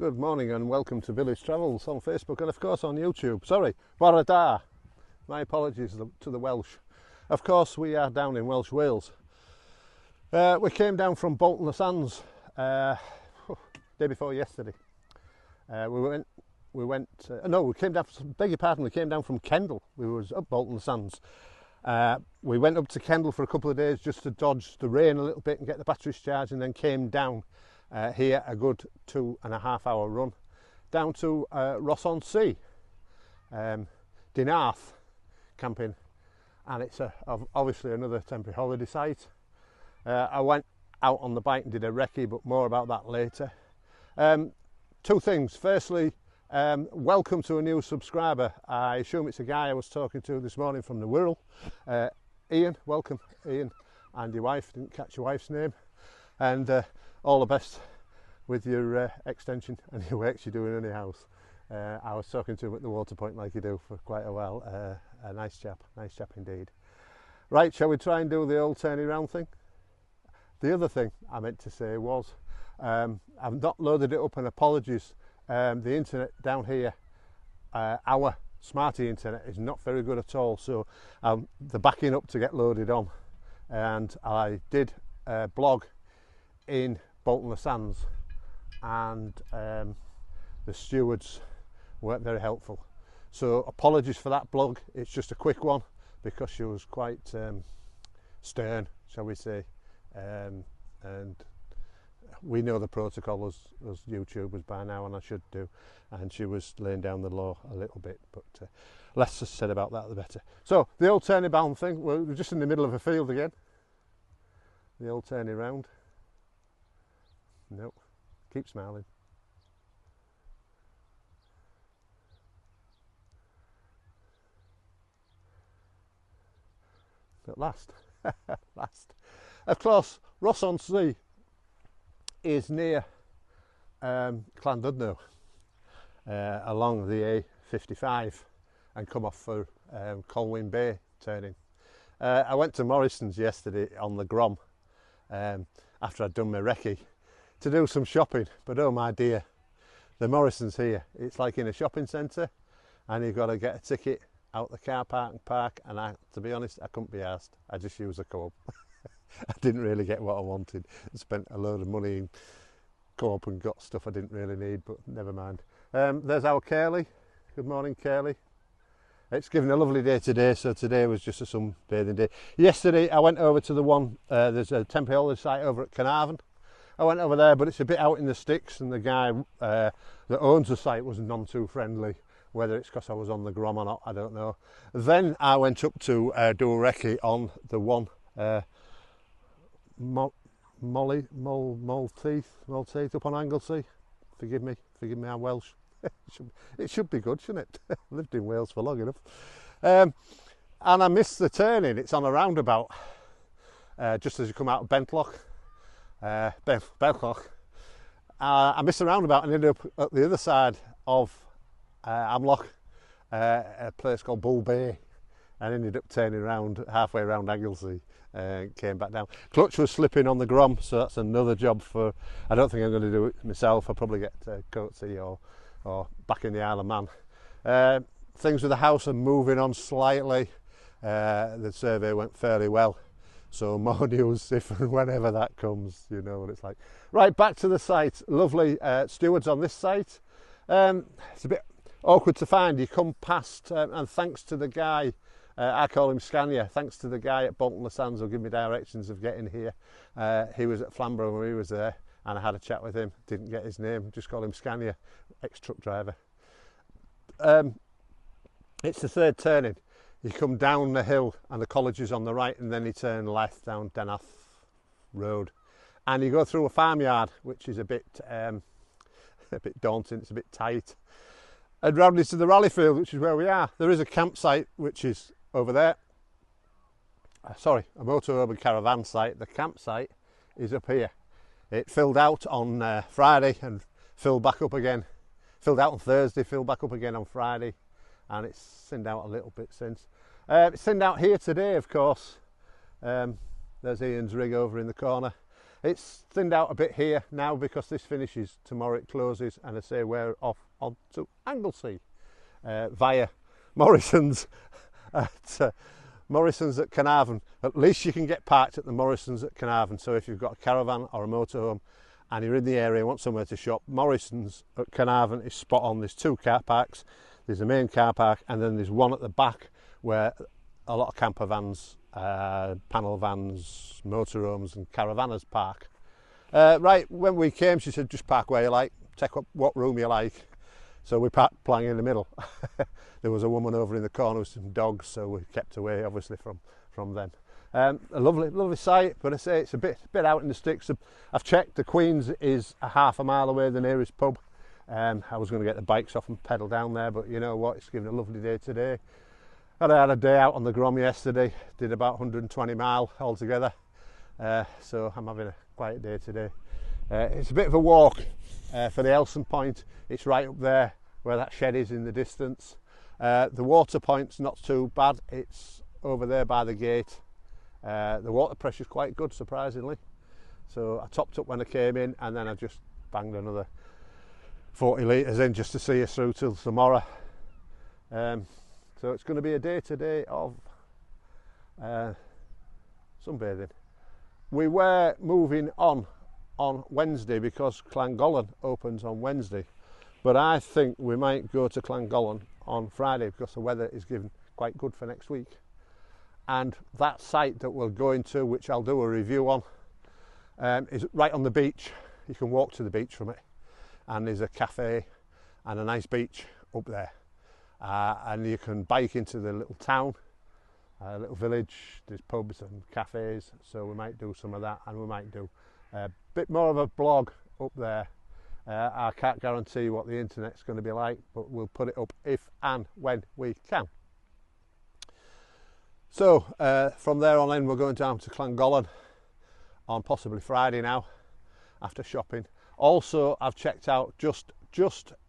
Good morning and welcome to Village Travels on Facebook and of course on YouTube. Sorry, bore da. My apologies to the Welsh. Of course we are down in Welsh Wales. We came down from Bolton-le-Sands day before yesterday. We came down, beg your pardon, we came down from Kendal. We was up Bolton-le-Sands. We went up to Kendal for a couple of days just to dodge the rain a little bit and get the batteries charged, and then came down here a good 2.5 hour run down to Rhos on Sea, Dinarth camping, and it's obviously another temporary holiday site. I went out on the bike and did a recce, but more about that later. Two things. Firstly, welcome to a new subscriber. I assume it's a guy I was talking to this morning from the Wirral. Ian, welcome Ian, and your wife. Didn't catch your wife's name. And all the best with your extension and your works you're doing in your house. I was talking to him at the water point like you do for quite a while. A nice chap indeed. Right, shall we try and do the old turning round thing? The other thing I meant to say was I've not loaded it up, and apologies. The internet down here, our smarty internet, is not very good at all, so they're backing up to get loaded on. And I did blog in Bolton-le-Sands, and the stewards weren't very helpful. So apologies for that blog. It's just a quick one because she was quite stern, shall we say, and we know the protocol as YouTubers by now, and I should do, and she was laying down the law a little bit, but less is said about that the better. So the old turning bound thing, we're just in the middle of a field again. The old turning round. Nope, keep smiling. At last, last. Of course, Rhos on Sea is near Llandudno, along the A55, and come off for Colwyn Bay turning. I went to Morrison's yesterday on the Grom after I'd done my recce to do some shopping, but oh my dear, the Morrison's here, it's like in a shopping centre, and you've got to get a ticket out the car park, and to be honest, I couldn't be arsed. I just used a co-op. I didn't really get what I wanted. I spent a load of money in co-op and got stuff I didn't really need, but never mind. There's our Curly. Good morning, Curly. It's given a lovely day today, so today was just a sunbathing day. Yesterday I went over to the one, there's a temporary holiday site over at Carnarvon. I went over there, but it's a bit out in the sticks, and the guy that owns the site was none too friendly. Whether it's because I was on the Grom or not, I don't know. Then I went up to do a recce on the one Malteith up on Anglesey. Forgive me, I'm Welsh. It should be good, shouldn't it? Lived in Wales for long enough. And I missed the turning. It's on a roundabout, just as you come out of Bentloch. I missed the roundabout and ended up at the other side of Amloch, a place called Bull Bay, and ended up turning around halfway around Anglesey and came back down. Clutch was slipping on the Grom, so that's another job for. I don't think I'm going to do it myself. I'll probably get Coatsy or back in the Isle of Man. Things with the house are moving on slightly. The survey went fairly well, so more news if and whenever that comes. You know what it's like. Right, back to the site. Lovely stewards on this site. It's a bit awkward to find. You come past, and thanks to the guy, I call him Scania, thanks to the guy at Bolton-le-Sands who gave me directions of getting here. He was at Flamborough when he was there, and I had a chat with him. Didn't get his name, just call him Scania, ex-truck driver. It's the third turning. You come down the hill and the college is on the right, and then you turn left down Dinarth Road, and you go through a farmyard, which is a bit daunting. It's a bit tight, and round into the rally field, which is where we are. There is a campsite which is over there. Sorry, a motorhome and caravan site. The campsite is up here. It filled out on Friday and filled back up again. Filled out on Thursday, filled back up again on Friday, and it's thinned out a little bit since. It's thinned out here today, of course. There's Ian's rig over in the corner. It's thinned out a bit here now because this finishes tomorrow. It closes, and I say we're off onto Anglesey via Morrison's at Morrison's at Carnarvon. At least you can get parked at the Morrison's at Carnarvon. So if you've got a caravan or a motorhome and you're in the area and want somewhere to shop, Morrison's at Carnarvon is spot on. There's 2 car parks. There's a main car park, and then there's one at the back where a lot of camper vans, panel vans, motorhomes and caravanners park. Right, when we came, she said, just park where you like, take up what room you like. So we parked playing in the middle. There was a woman over in the corner with some dogs, so we kept away, obviously, from them. A lovely site, but I say it's a bit out in the sticks. I've checked, the Queen's is a half a mile away, the nearest pub. I was going to get the bikes off and pedal down there, but you know what, it's given a lovely day today. I had a day out on the Grom yesterday, did about 120 mile altogether, so I'm having a quiet day today. It's a bit of a walk for the Elson Point. It's right up there where that shed is in the distance. The water point's not too bad, it's over there by the gate. The water pressure's quite good, surprisingly. So I topped up when I came in, and then I just banged another 40 litres in just to see us through till tomorrow. So it's going to be a day today of sunbathing. We were moving on Wednesday because Llangollen opens on Wednesday, but I think we might go to Llangollen on Friday because the weather is given quite good for next week. And that site that we're going to, which I'll do a review on, is right on the beach. You can walk to the beach from it, and there's a cafe and a nice beach up there, and you can bike into the little town, little village. There's pubs and cafes, so we might do some of that, and we might do a bit more of a blog up there. I can't guarantee what the internet's going to be like, but we'll put it up if and when we can. So from there on in, we're going down to Llangollen on possibly Friday now, after shopping. Also, I've checked out just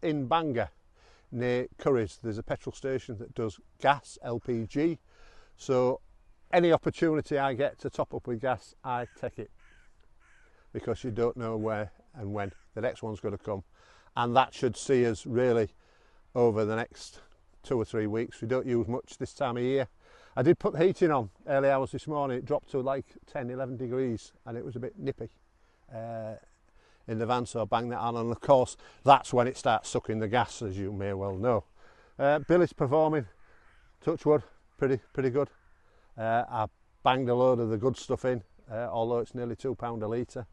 in Bangor near Curry's, there's a petrol station that does gas, LPG. So any opportunity I get to top up with gas, I take it, because you don't know where and when the next one's going to come. And that should see us really over the next 2 or 3 weeks. We don't use much this time of year. I did put the heating on early hours this morning. It dropped to like 10, 11 degrees, and it was a bit nippy in the van, so I banged that on, and of course that's when it starts sucking the gas, as you may well know. Billy's performing, touch wood, pretty good. I banged a load of the good stuff in, although it's nearly £2 a litre,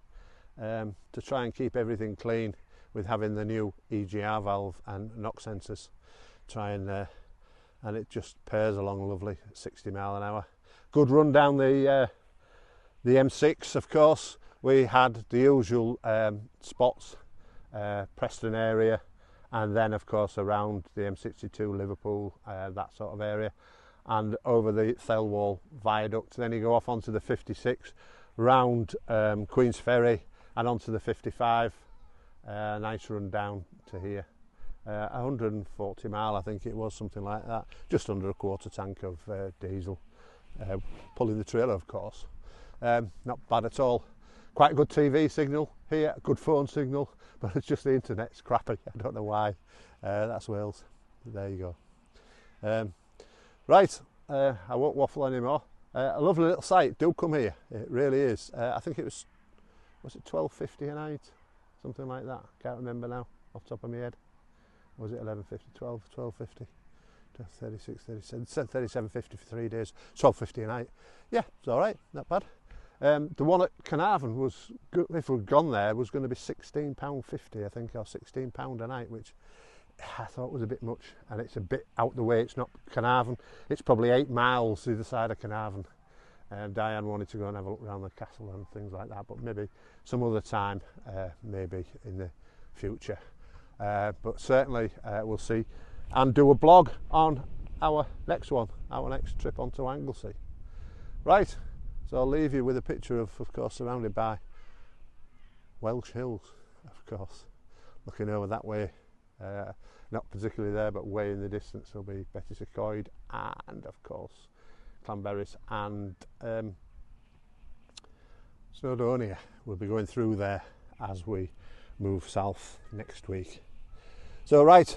to try and keep everything clean with having the new EGR valve and knock sensors. And it just pairs along lovely at 60 mile an hour. Good run down the M6, of course. We had the usual spots, Preston area, and then of course around the M62, Liverpool, that sort of area, and over the Thelwall viaduct. Then you go off onto the 56, round Queen's Ferry, and onto the 55. Nice run down to here. 140 mile, I think it was, something like that. Just under a quarter tank of diesel. Pulling the trailer, of course. Not bad at all. Quite a good TV signal here, a good phone signal, but it's just the internet's crappy. I don't know why. That's Wales. There you go. Right, I won't waffle anymore. A lovely little site. Do come here. It really is. I think it was it $12.50 a night? Something like that. Can't remember now off the top of my head. Or was it 11.50? 12.50? 36, 37, 37.50 for 3 days. 12.50 a night. Yeah, it's all right. Not bad. The one at Carnarvon was, if we'd gone there, was going to be £16.50, I think, or £16 a night, which I thought was a bit much, and it's a bit out the way. It's not Carnarvon. It's probably 8 miles either side of Carnarvon. Diane wanted to go and have a look around the castle and things like that, but maybe some other time, maybe in the future. But certainly we'll see and do a blog on our next one, our next trip onto Anglesey. Right, so I'll leave you with a picture of course, surrounded by Welsh hills, of course. Looking over that way, not particularly there, but way in the distance will be Bessacarr and, of course, Clanberris and Snowdonia. We'll be going through there as we move south next week. So right,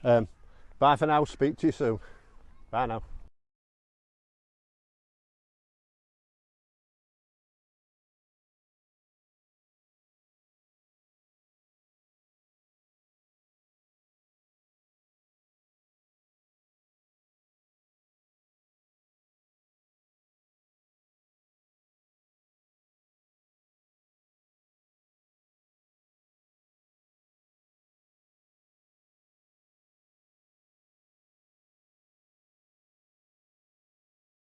bye for now, speak to you soon. Bye now.